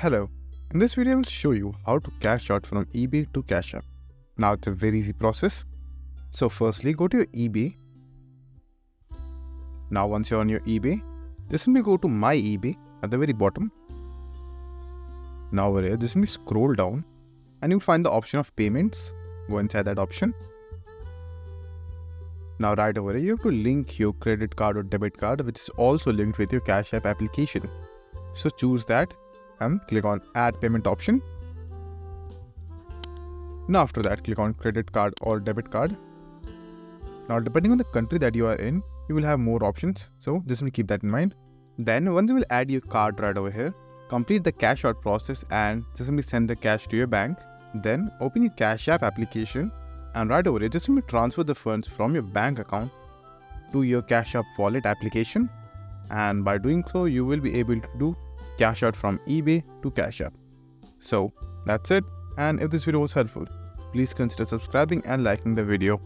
Hello, in this video I will show you how to cash out from eBay to Cashapp. Now it's a very easy process. So firstly go to your eBay. Now once you're on your eBay, just simply go to my eBay at the very bottom. Now over here just simply scroll down and you'll find the option of payments. Go inside that option. Now right over here you have to link your credit card or debit card which is also linked with your Cashapp application. So choose that and click on add payment option. Now after that click on credit card or debit card. Now depending on the country that you are in, you will have more options, so just keep that in mind. Then once you will add your card right over here, complete the cash out process and just simply send the cash to your bank. Then open your Cashapp application and right over here just simply transfer the funds from your bank account to your Cashapp wallet application, and by doing so you will be able to do cash out from eBay to Cashapp. So that's it, and if this video was helpful, please consider subscribing and liking the video.